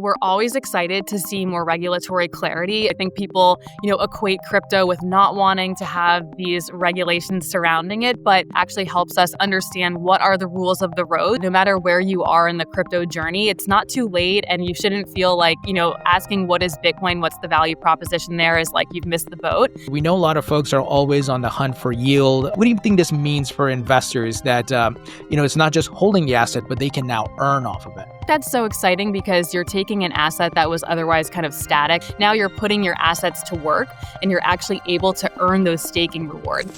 we're always excited to see more regulatory clarity. I think people, equate crypto with not wanting to have these regulations surrounding it, but actually helps us understand what are the rules of the road. No matter where you are in the crypto journey, it's not too late, and you shouldn't feel like, asking what is Bitcoin, what's the value proposition there is like you've missed the boat. We know a lot of folks are always on the hunt for yield. What do you think this means for investors that, it's not just holding the asset, but they can now earn off of it? That's so exciting because you're taking an asset that was otherwise kind of static. Now you're putting your assets to work and you're actually able to earn those staking rewards.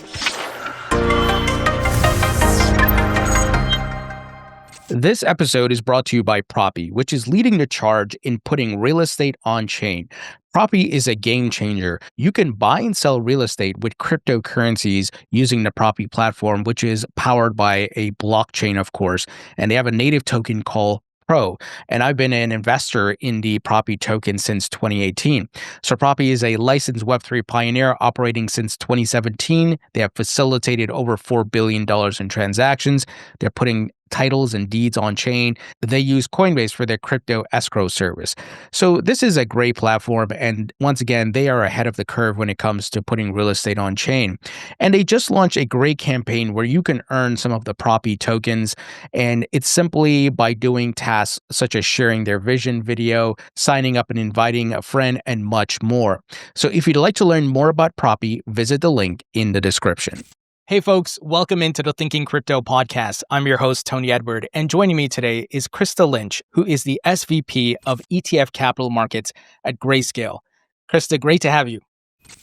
This episode is brought to you by Propy, which is leading the charge in putting real estate on chain. Propy is a game changer. You can buy and sell real estate with cryptocurrencies using the Propy platform, which is powered by a blockchain, of course, and they have a native token called Pro. And I've been an investor in the Propy token since 2018. So Propy is a licensed Web3 pioneer operating since 2017. They have facilitated over $4 billion in transactions. They're putting titles and deeds on chain. They use Coinbase for their crypto escrow service. So this is a great platform. And once again, they are ahead of the curve when it comes to putting real estate on chain. And they just launched a great campaign where you can earn some of the Propy tokens. And it's simply by doing tasks such as sharing their vision video, signing up and inviting a friend, and much more. So if you'd like to learn more about Propy, visit the link in the description. Hey folks, welcome into the Thinking Crypto podcast. I'm your host, Tony Edward, and joining me today is Krista Lynch, who is the SVP of ETF Capital Markets at Grayscale. Krista, great to have you.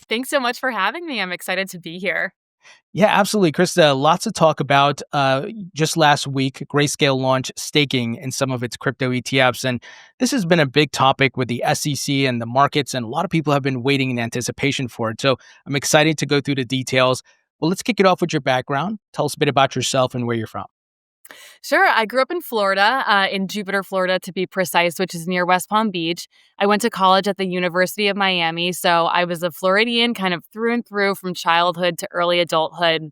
Thanks so much for having me. I'm excited to be here. Yeah, absolutely. Krista, lots to talk about. Just last week, Grayscale launched staking in some of its crypto ETFs, and this has been a big topic with the SEC and the markets, and a lot of people have been waiting in anticipation for it. So I'm excited to go through the details. Well, let's kick it off with your background. Tell us a bit about yourself and where you're from. Sure. I grew up in Florida, in Jupiter, Florida, to be precise, which is near West Palm Beach. I went to college at the University of Miami, so I was a Floridian kind of through and through from childhood to early adulthood.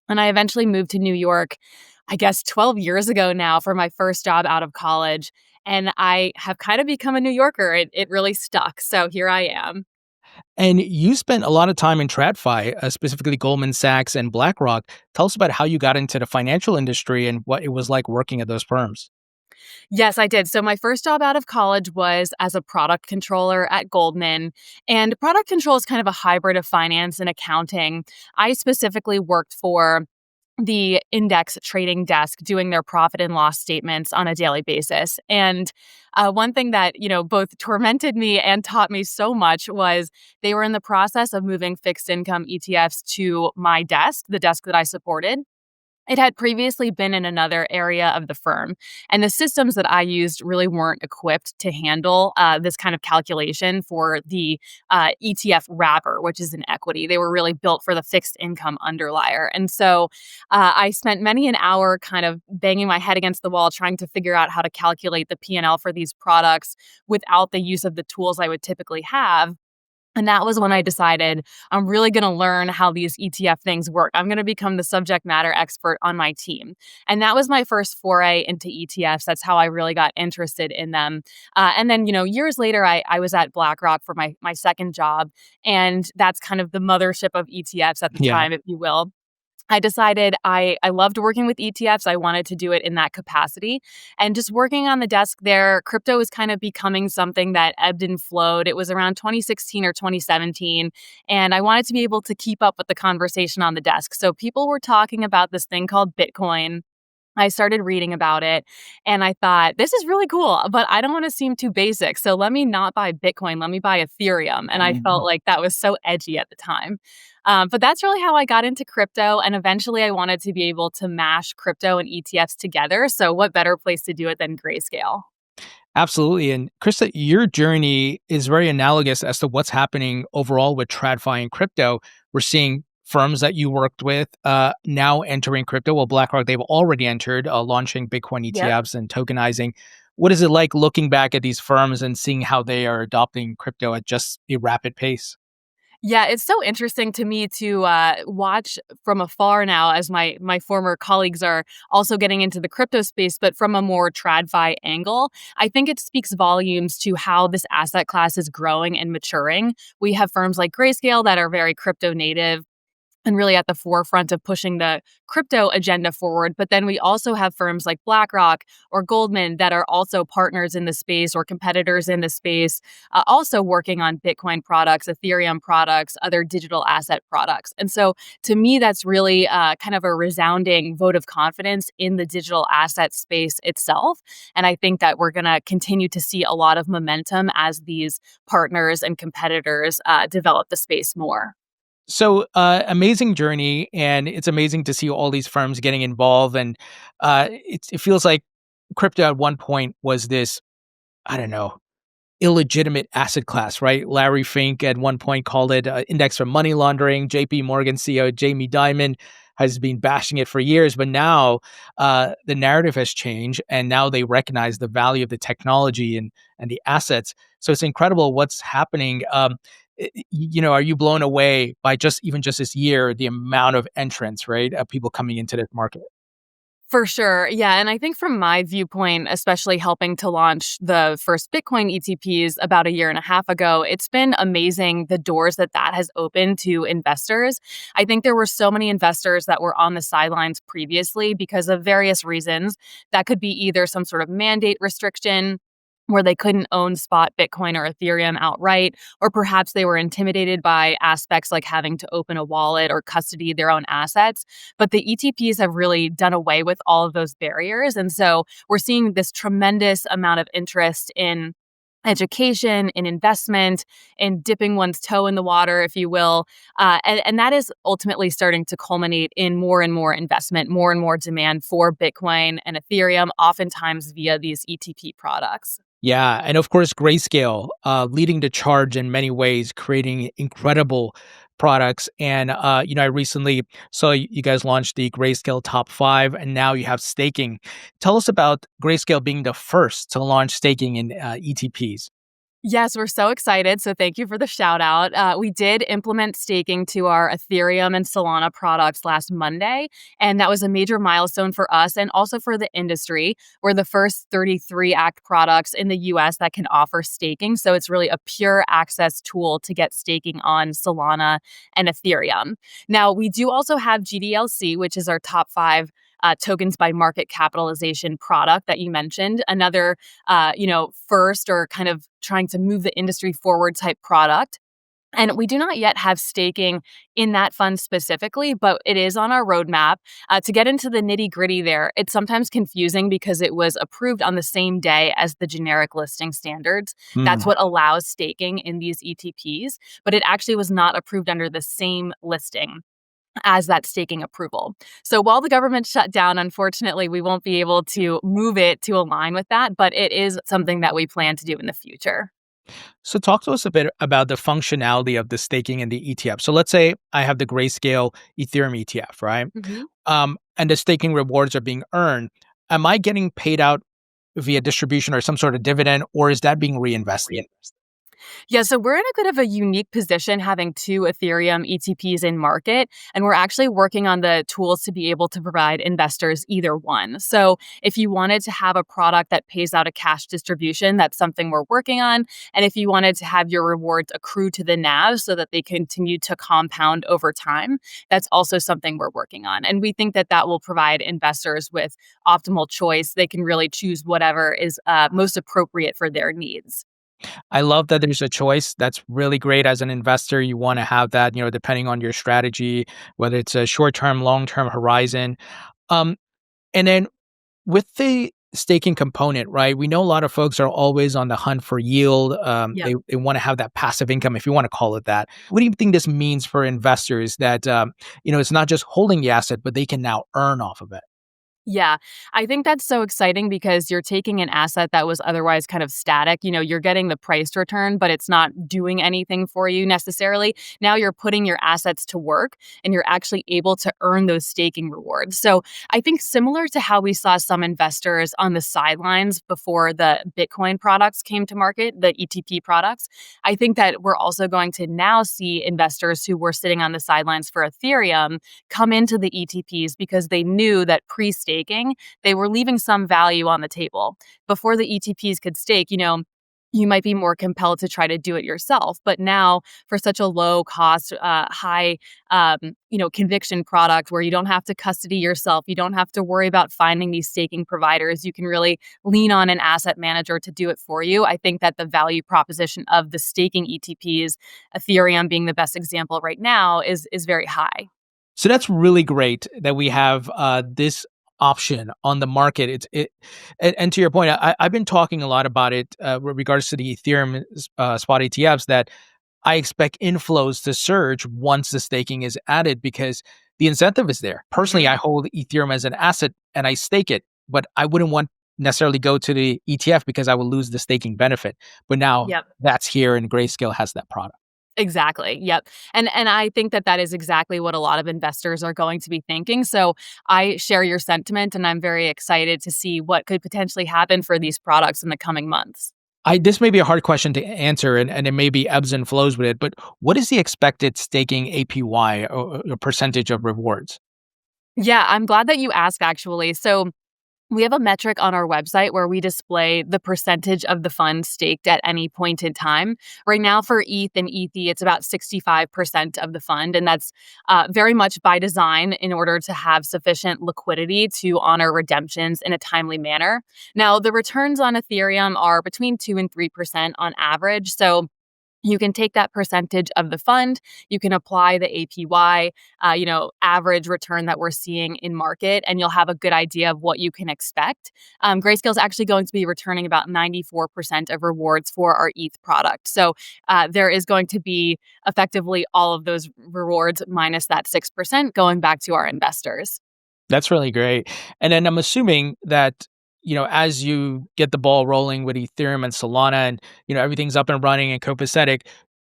And I eventually moved to New York, I guess 12 years ago now, for my first job out of college. And I have kind of become a New Yorker. It really stuck. So here I am. And you spent a lot of time in TradFi, specifically Goldman Sachs and BlackRock. Tell us about how you got into the financial industry and what it was like working at those firms. Yes, I did. So my first job out of college was as a product controller at Goldman. And product control is kind of a hybrid of finance and accounting. I specifically worked for the index trading desk doing their profit and loss statements on a daily basis. And one thing that, both tormented me and taught me so much was they were in the process of moving fixed income ETFs to my desk, the desk that I supported. It had previously been in another area of the firm, and the systems that I used really weren't equipped to handle this kind of calculation for the ETF wrapper, which is an equity. They were really built for the fixed income underlier. And so I spent many an hour kind of banging my head against the wall trying to figure out how to calculate the P&L for these products without the use of the tools I would typically have. And that was when I decided I'm really going to learn how these ETF things work. I'm going to become the subject matter expert on my team. And that was my first foray into ETFs. That's how I really got interested in them. And then, years later, I was at BlackRock for my second job. And that's kind of the mothership of ETFs at the time, if you will. I decided I loved working with ETFs. I wanted to do it in that capacity. And just working on the desk there, crypto was kind of becoming something that ebbed and flowed. It was around 2016 or 2017. And I wanted to be able to keep up with the conversation on the desk. So people were talking about this thing called Bitcoin. I started reading about it and I thought, this is really cool, but I don't want to seem too basic. So let me not buy Bitcoin. Let me buy Ethereum. And I felt like that was so edgy at the time. But that's really how I got into crypto. And eventually I wanted to be able to mash crypto and ETFs together. So what better place to do it than Grayscale? Absolutely. And Krista, your journey is very analogous as to what's happening overall with TradFi and crypto. We're seeing firms that you worked with now entering crypto. Well, BlackRock, they've already entered, launching Bitcoin ETFs and tokenizing. What is it like looking back at these firms and seeing how they are adopting crypto at just a rapid pace? Yeah, it's so interesting to me to watch from afar now, as my former colleagues are also getting into the crypto space, but from a more TradFi angle. I think it speaks volumes to how this asset class is growing and maturing. We have firms like Grayscale that are very crypto native and really at the forefront of pushing the crypto agenda forward. But then we also have firms like BlackRock or Goldman that are also partners in the space or competitors in the space, also working on Bitcoin products, Ethereum products, other digital asset products. And so to me, that's really kind of a resounding vote of confidence in the digital asset space itself. And I think that we're going to continue to see a lot of momentum as these partners and competitors develop the space more. So, amazing journey, and it's amazing to see all these firms getting involved. And it feels like crypto at one point was this, I don't know, illegitimate asset class, right? Larry Fink at one point called it index for money laundering. JP Morgan CEO Jamie Dimon has been bashing it for years, but now the narrative has changed, and now they recognize the value of the technology and the assets. So it's incredible what's happening. Are you blown away by just this year, the amount of entrants, right? Of people coming into this market? For sure. Yeah. And I think from my viewpoint, especially helping to launch the first Bitcoin ETPs about a year and a half ago, it's been amazing the doors that has opened to investors. I think there were so many investors that were on the sidelines previously because of various reasons. That could be either some sort of mandate restriction where they couldn't own spot Bitcoin or Ethereum outright, or perhaps they were intimidated by aspects like having to open a wallet or custody their own assets. But the ETPs have really done away with all of those barriers. And so we're seeing this tremendous amount of interest in education, in investment, in dipping one's toe in the water, if you will. And that is ultimately starting to culminate in more and more investment, more and more demand for Bitcoin and Ethereum, oftentimes via these ETP products. Yeah, and of course, Grayscale leading the charge in many ways, creating incredible products. And I recently saw you guys launched the Grayscale Top Five, and now you have staking. Tell us about Grayscale being the first to launch staking in ETPs. Yes, we're so excited. So thank you for the shout out. We did implement staking to our Ethereum and Solana products last Monday. And that was a major milestone for us and also for the industry. We're the first 33 Act products in the US that can offer staking. So it's really a pure access tool to get staking on Solana and Ethereum. Now, we do also have GDLC, which is our top five. Tokens by market capitalization product that you mentioned, another first or kind of trying to move the industry forward type product. And we do not yet have staking in that fund specifically, but it is on our roadmap. To get into the nitty gritty there, it's sometimes confusing because it was approved on the same day as the generic listing standards. That's Hmm. what allows staking in these ETPs, but it actually was not approved under the same listing as that staking approval. So while the government shut down, unfortunately, we won't be able to move it to align with that, but it is something that we plan to do in the future. So talk to us a bit about the functionality of the staking in the ETF. So let's say I have the Grayscale Ethereum ETF, right? Mhm. And the staking rewards are being earned. Am I getting paid out via distribution or some sort of dividend, or is that being reinvested? Yeah, so we're in a bit of a unique position having two Ethereum ETPs in market, and we're actually working on the tools to be able to provide investors either one. So if you wanted to have a product that pays out a cash distribution, that's something we're working on. And if you wanted to have your rewards accrue to the NAV so that they continue to compound over time, that's also something we're working on. And we think that that will provide investors with optimal choice. They can really choose whatever is most appropriate for their needs. I love that there's a choice. That's really great as an investor. You want to have that, depending on your strategy, whether it's a short-term, long-term horizon. Um, and then with the staking component, right? We know a lot of folks are always on the hunt for yield. They want to have that passive income, if you want to call it that. What do you think this means for investors that, it's not just holding the asset, but they can now earn off of it? Yeah, I think that's so exciting because you're taking an asset that was otherwise kind of static. You're getting the price return, but it's not doing anything for you necessarily. Now you're putting your assets to work and you're actually able to earn those staking rewards. So I think similar to how we saw some investors on the sidelines before the Bitcoin products came to market, the ETP products, I think that we're also going to now see investors who were sitting on the sidelines for Ethereum come into the ETPs because they knew that pre-staking, they were leaving some value on the table. Before the ETPs could stake, you might be more compelled to try to do it yourself. But now, for such a low cost, high, conviction product where you don't have to custody yourself, you don't have to worry about finding these staking providers. You can really lean on an asset manager to do it for you. I think that the value proposition of the staking ETPs, Ethereum being the best example right now, is very high. So that's really great that we have this option on the market. And to your point, I've been talking a lot about it with regards to the Ethereum spot ETFs that I expect inflows to surge once the staking is added because the incentive is there. Personally, I hold Ethereum as an asset and I stake it, but I wouldn't want necessarily go to the ETF because I would lose the staking benefit. But now Yep. that's here and Grayscale has that product. Exactly. Yep. And I think that that is exactly what a lot of investors are going to be thinking. So I share your sentiment and I'm very excited to see what could potentially happen for these products in the coming months. This may be a hard question to answer, and it may be ebbs and flows with it, but what is the expected staking APY or percentage of rewards? Yeah, I'm glad that you asked actually. So we have a metric on our website where we display the percentage of the fund staked at any point in time. Right now, for ETH and ETHY, it's about 65% of the fund. And that's very much by design in order to have sufficient liquidity to honor redemptions in a timely manner. Now, the returns on Ethereum are between 2 and 3% on average. So you can take that percentage of the fund, you can apply the APY, average return that we're seeing in market, and you'll have a good idea of what you can expect. Grayscale is actually going to be returning about 94% of rewards for our ETH product. So there is going to be effectively all of those rewards minus that 6% going back to our investors. That's really great. And then I'm assuming that, as you get the ball rolling with Ethereum and Solana and, everything's up and running and copacetic,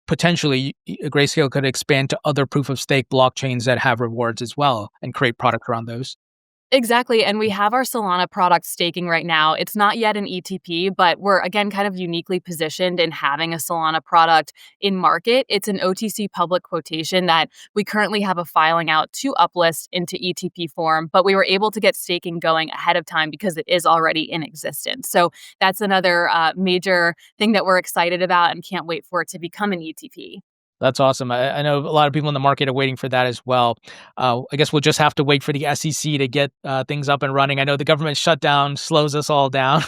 potentially Grayscale could expand to other proof of stake blockchains that have rewards as well and create products around those. Exactly, and we have our Solana product staking right now. It's not yet an ETP, but we're again kind of uniquely positioned in having a Solana product in market. It's an OTC public quotation that we currently have a filing out to uplist into ETP form, but we were able to get staking going ahead of time because it is already in existence. So that's another major thing that we're excited about and can't wait for it to become an ETP. That's awesome. I know a lot of people in the market are waiting for that as well. I guess we'll just have to wait for the SEC to get things up and running. I know the government shutdown slows us all down.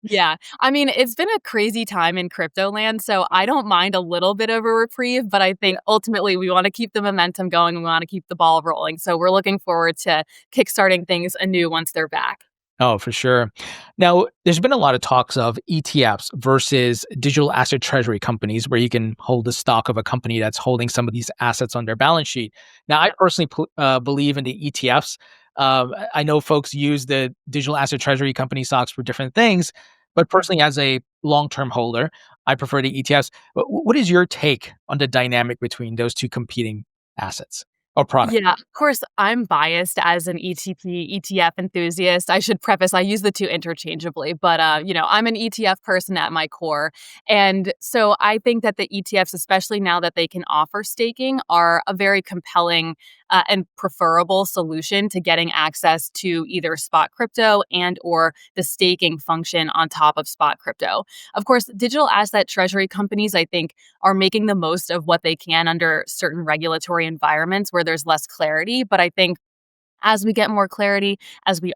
Yeah. I mean, it's been a crazy time in crypto land, so I don't mind a little bit of a reprieve, but I think ultimately we want to keep the momentum going. We want to keep the ball rolling. So we're looking forward to kickstarting things anew once they're back. Oh, for sure. Now, there's been a lot of talks of ETFs versus digital asset treasury companies where you can hold the stock of a company that's holding some of these assets on their balance sheet. Now, I personally believe in the ETFs. I know folks use the digital asset treasury company stocks for different things, but personally, as a long term holder, I prefer the ETFs. What is your take on the dynamic between those two competing assets or products? Yeah, of course, I'm biased as an ETP, ETF enthusiast. I should preface I use the two interchangeably, but I'm an ETF person at my core. And so I think that the ETFs, especially now that they can offer staking, are a very compelling and preferable solution to getting access to either spot crypto and or the staking function on top of spot crypto. Of course, digital asset treasury companies, I think, are making the most of what they can under certain regulatory environments where there's less clarity. But I think as we get more clarity, as we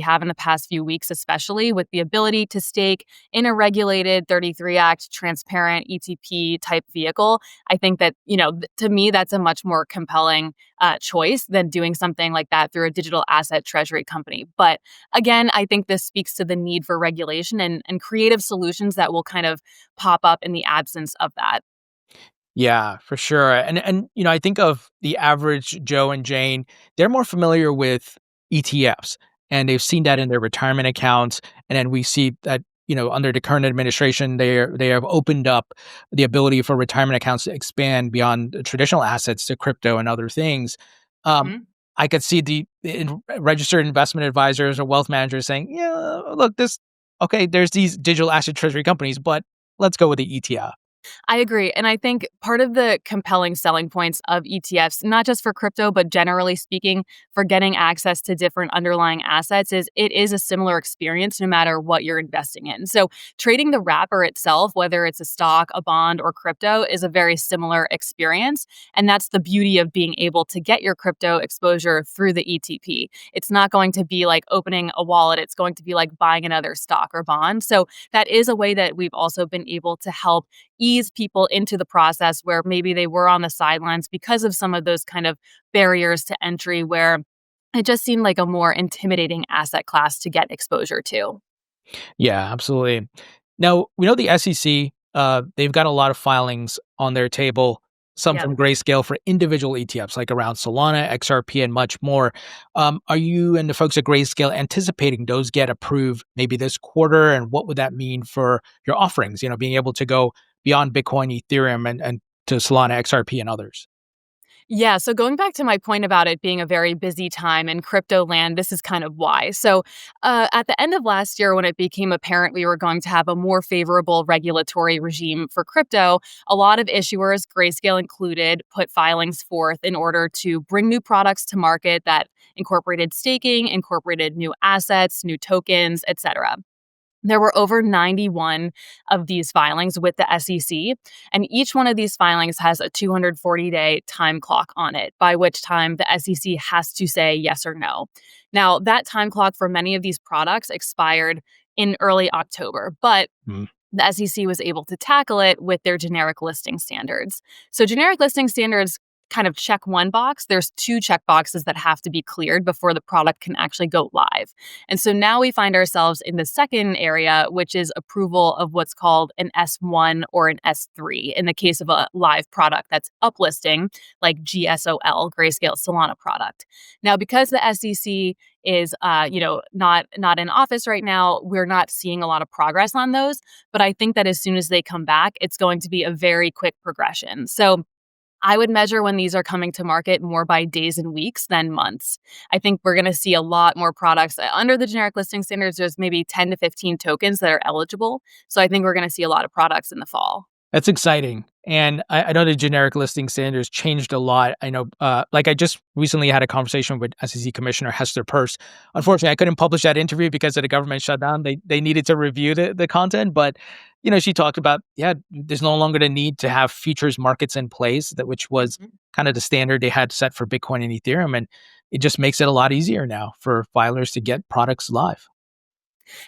have in the past few weeks, especially with the ability to stake in a regulated 33 Act transparent ETP type vehicle, I think that, to me, that's a much more compelling choice than doing something like that through a digital asset treasury company. But again, I think this speaks to the need for regulation and creative solutions that will kind of pop up in the absence of that. Yeah, for sure. And I think of the average Joe and Jane, they're more familiar with ETFs. and they've seen that in their retirement accounts. And then we see that, under the current administration, they have opened up the ability for retirement accounts to expand beyond traditional assets to crypto and other things. Um, Mhm. I could see registered investment advisors or wealth managers saying, "Yeah, look, okay, there's these digital asset treasury companies, but let's go with the ETF." I agree. And I think part of the compelling selling points of ETFs, not just for crypto, but generally speaking, for getting access to different underlying assets, is it is a similar experience no matter what you're investing in. So trading the wrapper itself, whether it's a stock, a bond, or crypto, is a very similar experience. And that's the beauty of being able to get your crypto exposure through the ETP. It's not going to be like opening a wallet, it's going to be like buying another stock or bond. So that is a way that we've also been able to help ease people into the process where maybe they were on the sidelines because of some of those kind of barriers to entry where it just seemed like a more intimidating asset class to get exposure to. Yeah, absolutely. Now, we know the SEC, they've got a lot of filings on their table, some Yeah. from Grayscale for individual ETFs, like around Solana, XRP, and much more. Are you and the folks at Grayscale anticipating those get approved maybe this quarter? And what would that mean for your offerings, being able to go beyond Bitcoin, Ethereum, and to Solana, XRP, and others? Yeah, so going back to my point about it being a very busy time in crypto land, this is kind of why. So, at the end of last year, when it became apparent we were going to have a more favorable regulatory regime for crypto, a lot of issuers, Grayscale included, put filings forth in order to bring new products to market that incorporated staking, incorporated new assets, new tokens, etc. There were over 91 of these filings with the SEC, and each one of these filings has a 240-day time clock on it, by which time the SEC has to say yes or no. Now, that time clock for many of these products expired in early October, but Mm. the SEC was able to tackle it with their generic listing standards. So, generic listing standards kind of check one box. There's two check boxes that have to be cleared before the product can actually go live. And so now we find ourselves in the second area, which is approval of what's called an S1 or an S3 in the case of a live product that's uplisting, like GSOL, Grayscale Solana product. Now, because the SEC is not in office right now, we're not seeing a lot of progress on those, but I think that as soon as they come back, it's going to be a very quick progression. So I would measure when these are coming to market more by days and weeks than months. I think we're going to see a lot more products under the generic listing standards. There's maybe 10 to 15 tokens that are eligible. So I think we're going to see a lot of products in the fall. That's exciting. And I know the generic listing standards changed a lot. I know, like I just recently had a conversation with SEC Commissioner Hester Peirce. Unfortunately, I couldn't publish that interview because of the government shutdown. They needed to review the content, but she talked about, yeah, there's no longer the need to have futures markets in place, which was kind of the standard they had set for Bitcoin and Ethereum, and it just makes it a lot easier now for filers to get products live.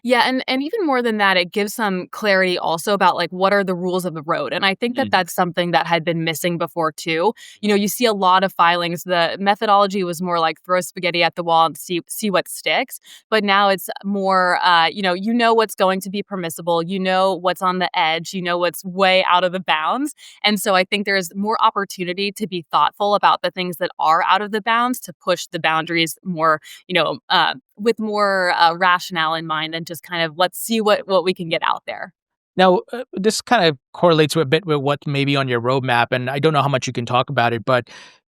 Yeah, and even more than that, it gives some clarity also about like what are the rules of the road. And I think that Mm. that's something that had been missing before too. You see a lot of filings. The methodology was more like throw spaghetti at the wall and see what sticks. But now it's more, you know what's going to be permissible. You know what's on the edge. You know what's way out of the bounds. And so I think there's more opportunity to be thoughtful about the things that are out of the bounds to push the boundaries more, with more rationale in mind than just kind of let's see what we can get out there. Now, this kind of correlates a bit with what may be on your roadmap, and I don't know how much you can talk about it, but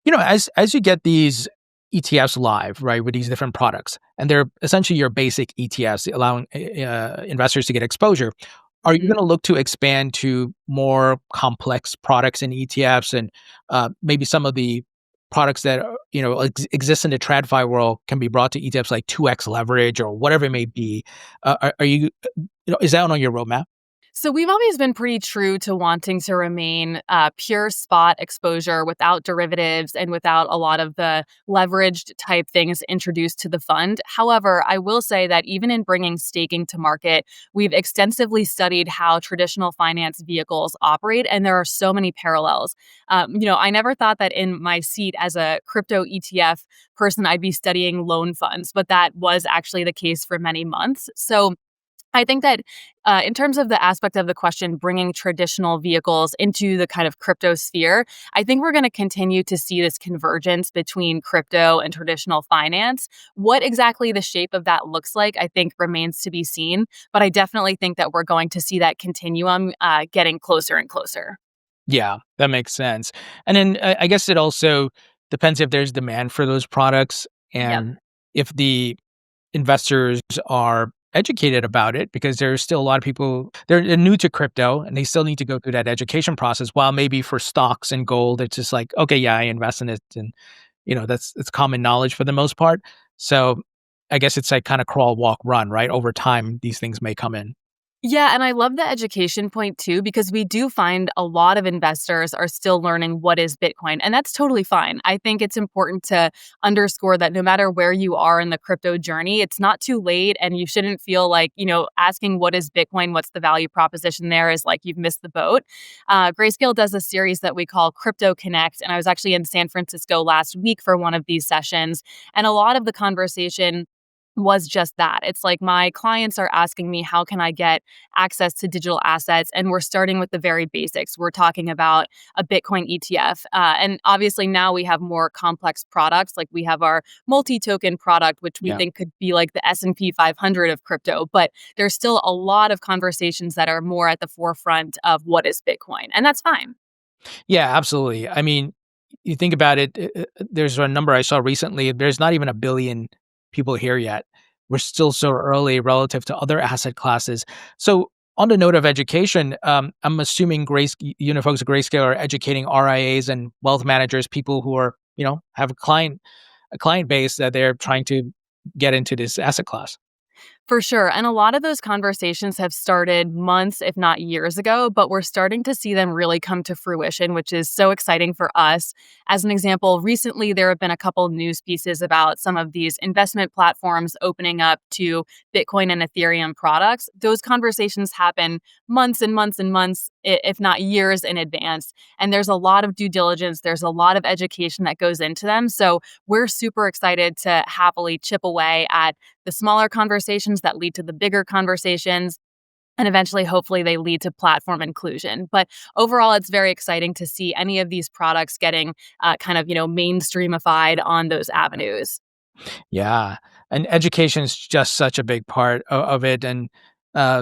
as you get these ETFs live, right, with these different products, and they're essentially your basic ETFs, allowing investors to get exposure. Are you Mhm. going to look to expand to more complex products in ETFs, and maybe some of the products that exist in the TradFi world can be brought to ETFs like 2x leverage or whatever it may be? Are you, is that on your roadmap? So we've always been pretty true to wanting to remain pure spot exposure without derivatives and without a lot of the leveraged type things introduced to the fund. However, I will say that even in bringing staking to market, we've extensively studied how traditional finance vehicles operate, and there are so many parallels. I never thought that in my seat as a crypto ETF person, I'd be studying loan funds, but that was actually the case for many months. So I think that in terms of the aspect of the question, bringing traditional vehicles into the kind of crypto sphere, I think we're going to continue to see this convergence between crypto and traditional finance. What exactly the shape of that looks like, I think remains to be seen. But I definitely think that we're going to see that continuum getting closer and closer. Yeah, that makes sense. And then I guess it also depends if there's demand for those products Yep. and if the investors are educated about it, because there's still a lot of people they're new to crypto and they still need to go through that education process. While maybe for stocks and gold, it's just like, okay, yeah, I invest in it, and that's common knowledge for the most part. So I guess it's like kind of crawl, walk, run, right? Over time, these things may come in. Yeah, and I love the education point too, because we do find a lot of investors are still learning what is Bitcoin, and that's totally fine. I think it's important to underscore that no matter where you are in the crypto journey, it's not too late, and you shouldn't feel like, asking what is Bitcoin, what's the value proposition there is like you've missed the boat. Grayscale does a series that we call Crypto Connect, and I was actually in San Francisco last week for one of these sessions, and a lot of the conversation was just that. It's like my clients are asking me, how can I get access to digital assets? And we're starting with the very basics. We're talking about a Bitcoin ETF. And obviously now we have more complex products. Like we have our multi-token product, which we Yeah. think could be like the S&P 500 of crypto. But there's still a lot of conversations that are more at the forefront of what is Bitcoin. And that's fine. Yeah, absolutely. I mean, you think about it, there's a number I saw recently. There's not even a billion people here yet. We're still so early relative to other asset classes. So, on the note of education, I'm assuming folks at Grayscale are educating RIAs and wealth managers, people who are, have a client base that they're trying to get into this asset class. For sure. And a lot of those conversations have started months, if not years ago, but we're starting to see them really come to fruition, which is so exciting for us. As an example, recently there have been a couple news pieces about some of these investment platforms opening up to Bitcoin and Ethereum products. Those conversations happen months and months and months, if not years in advance. And there's a lot of due diligence, there's a lot of education that goes into them. So we're super excited to happily chip away at the smaller conversations that lead to the bigger conversations. And eventually, hopefully, they lead to platform inclusion. But overall, it's very exciting to see any of these products getting kind of, mainstreamified on those avenues. Yeah, and education is just such a big part of it, and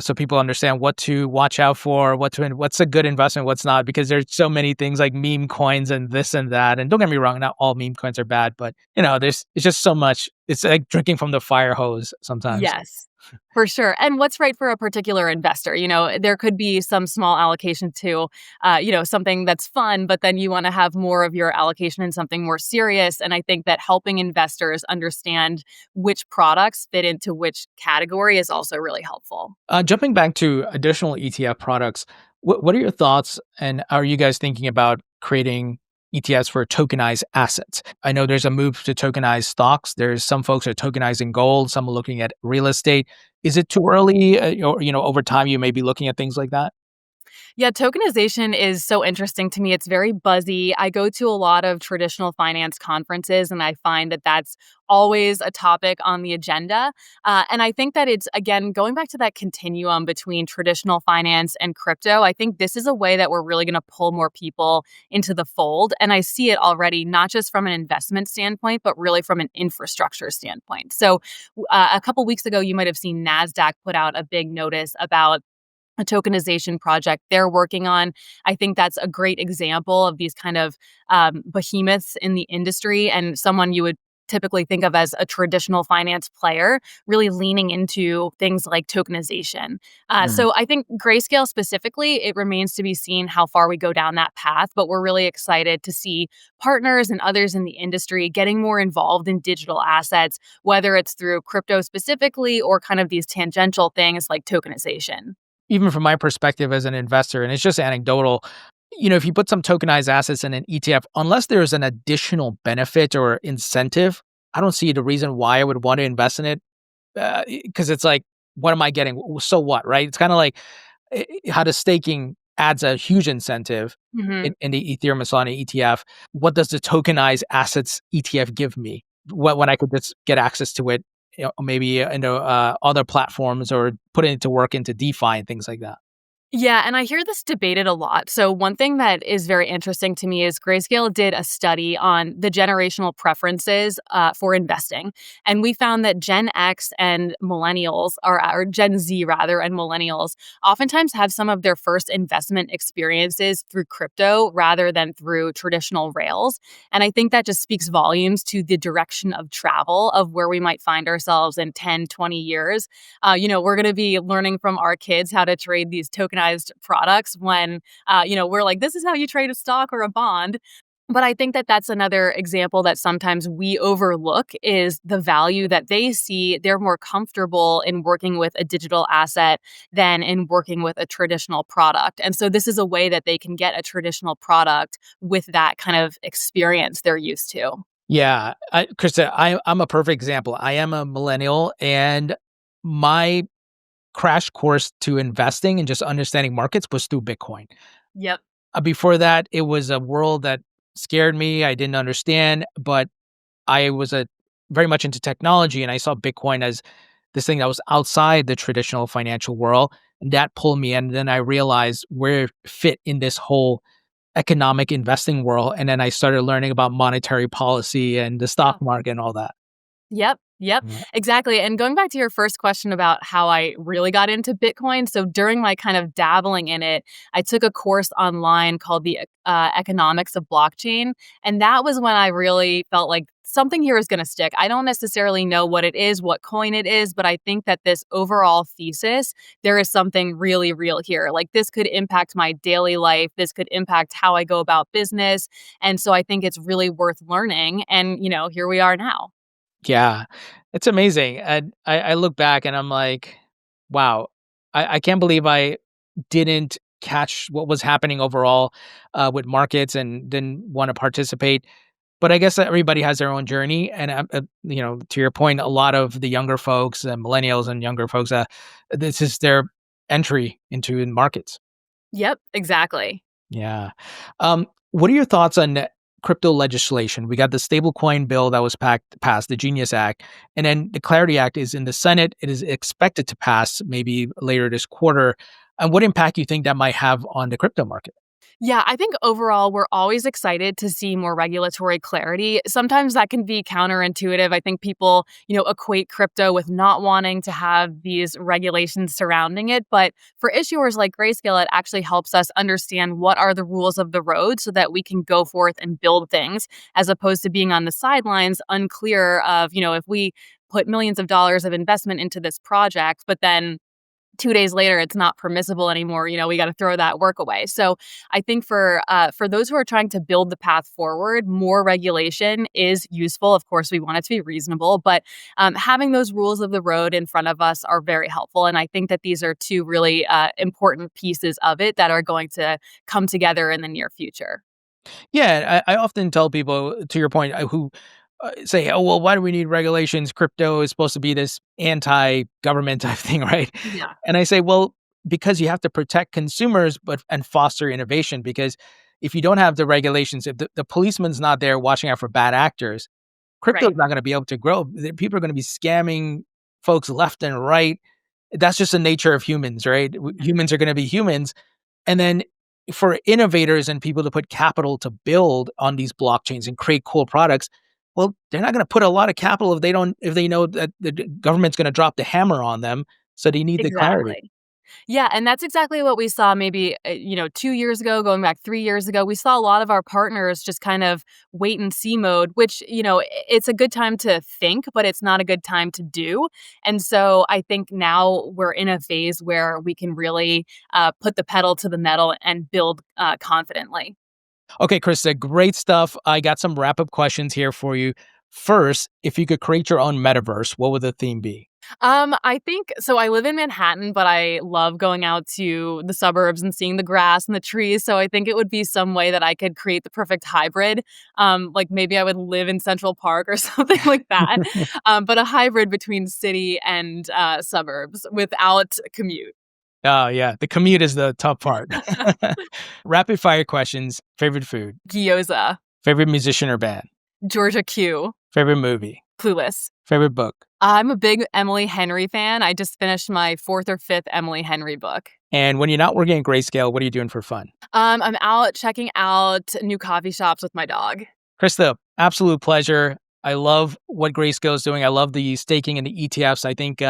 so people understand what to watch out for, what's a good investment, what's not, because there's so many things like meme coins and this and that. And don't get me wrong, not all meme coins are bad, but it's just so much. It's like drinking from the fire hose sometimes. Yes, for sure. And what's right for a particular investor? There could be some small allocation to, something that's fun, but then you want to have more of your allocation in something more serious. And I think that helping investors understand which products fit into which category is also really helpful. Jumping back to additional ETF products, what are your thoughts, and are you guys thinking about creating ETFs for tokenized assets? I know there's a move to tokenize stocks. There's some folks are tokenizing gold, some are looking at real estate. Is it too early, or over time you may be looking at things like that? Yeah, tokenization is so interesting to me. It's very buzzy. I go to a lot of traditional finance conferences, and I find that that's always a topic on the agenda. And I think that it's, again, going back to that continuum between traditional finance and crypto. I think this is a way that we're really going to pull more people into the fold. And I see it already, not just from an investment standpoint, but really from an infrastructure standpoint. So a couple weeks ago, you might have seen NASDAQ put out a big notice about a tokenization project they're working on. I think that's a great example of these kind of behemoths in the industry, and someone you would typically think of as a traditional finance player really leaning into things like tokenization. Mm. So I think Grayscale specifically, it remains to be seen how far we go down that path, but we're really excited to see partners and others in the industry getting more involved in digital assets, whether it's through crypto specifically or kind of these tangential things like tokenization. Even from my perspective as an investor, and it's just anecdotal, if you put some tokenized assets in an ETF, unless there's an additional benefit or incentive, I don't see the reason why I would want to invest in it. Because it's like, what am I getting? So what, right? It's kind of like how the staking adds a huge incentive Mhm. in the Ethereum and Solana ETF. What does the tokenized assets ETF give me? When I could just get access to it maybe into other platforms or put it to work into DeFi and things like that. Yeah, and I hear this debated a lot. So, one thing that is very interesting to me is Grayscale did a study on the generational preferences for investing. And we found that Gen X and millennials, or Gen Z rather, and millennials oftentimes have some of their first investment experiences through crypto rather than through traditional rails. And I think that just speaks volumes to the direction of travel of where we might find ourselves in 10, 20 years. We're going to be learning from our kids how to trade these tokenized products when, we're like, this is how you trade a stock or a bond. But I think that that's another example that sometimes we overlook is the value that they see. They're more comfortable in working with a digital asset than in working with a traditional product. And so this is a way that they can get a traditional product with that kind of experience they're used to. Yeah, Krista, I'm a perfect example. I am a millennial, and my crash course to investing and just understanding markets was through Bitcoin. Yep. Before that, it was a world that scared me. I didn't understand, but I was very much into technology, and I saw Bitcoin as this thing that was outside the traditional financial world, and that pulled me in. And then I realized where it fit in this whole economic investing world, and then I started learning about monetary policy and the stock market and all that. Yep. Yep. Yeah. Exactly. And going back to your first question about how I really got into Bitcoin. So during my kind of dabbling in it, I took a course online called the Economics of Blockchain. And that was when I really felt like something here is going to stick. I don't necessarily know what it is, what coin it is, but I think that this overall thesis, there is something really real here. Like this could impact my daily life. This could impact how I go about business. And so I think it's really worth learning. And, here we are now. Yeah, it's amazing. And I look back and I'm like, wow, I can't believe I didn't catch what was happening overall with markets and didn't want to participate. But I guess everybody has their own journey. And, to your point, a lot of the younger folks, millennials and younger folks, this is their entry into markets. Yep, exactly. Yeah. What are your thoughts on crypto legislation? We got the stablecoin bill that was passed, the Genius Act, and then the Clarity Act is in the Senate. It is expected to pass maybe later this quarter. And what impact do you think that might have on the crypto market? Yeah, I think overall, we're always excited to see more regulatory clarity. Sometimes that can be counterintuitive. I think people, equate crypto with not wanting to have these regulations surrounding it. But for issuers like Grayscale, it actually helps us understand what are the rules of the road so that we can go forth and build things as opposed to being on the sidelines, unclear of, if we put millions of dollars of investment into this project, but then 2 days later, it's not permissible anymore. We got to throw that work away. So I think for those who are trying to build the path forward, more regulation is useful. Of course, we want it to be reasonable, but having those rules of the road in front of us are very helpful. And I think that these are two really important pieces of it that are going to come together in the near future. Yeah, I often tell people, to your point, who say, "Oh, well, why do we need regulations? Crypto is supposed to be this anti-government type thing, right?" Yeah. And I say, "Well, because you have to protect consumers, and foster innovation. Because if you don't have the regulations, if the policeman's not there watching out for bad actors, crypto is Right. not going to be able to grow. People are going to be scamming folks left and right. That's just the nature of humans, right? Humans are going to be humans, and then." For innovators and people to put capital to build on these blockchains and create cool products, well, they're not gonna put a lot of capital if they know that the government's gonna drop the hammer on them, so they need the clarity. Exactly. Yeah, and that's exactly what we saw maybe, 2 years ago, going back 3 years ago. We saw a lot of our partners just kind of wait and see mode, which, it's a good time to think, but it's not a good time to do. And so I think now we're in a phase where we can really put the pedal to the metal and build confidently. Okay, Krista, great stuff. I got some wrap-up questions here for you. First, if you could create your own metaverse, what would the theme be? I think so. I live in Manhattan, but I love going out to the suburbs and seeing the grass and the trees. So I think it would be some way that I could create the perfect hybrid. Like maybe I would live in Central Park or something like that. But a hybrid between city and suburbs without commute. Oh, yeah, the commute is the tough part. Rapid fire questions. Favorite food? Gyoza, Favorite musician or band? Georgia Q, Favorite movie? Clueless. Favorite book? I'm a big Emily Henry fan. I just finished my 4th or 5th Emily Henry book. And when you're not working at Grayscale, what are you doing for fun? I'm out checking out new coffee shops with my dog. Krista, absolute pleasure. I love what Grayscale is doing. I love the staking and the ETFs. I think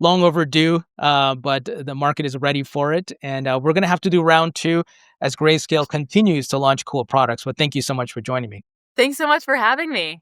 long overdue, but the market is ready for it. And we're going to have to do round 2 as Grayscale continues to launch cool products. But thank you so much for joining me. Thanks so much for having me.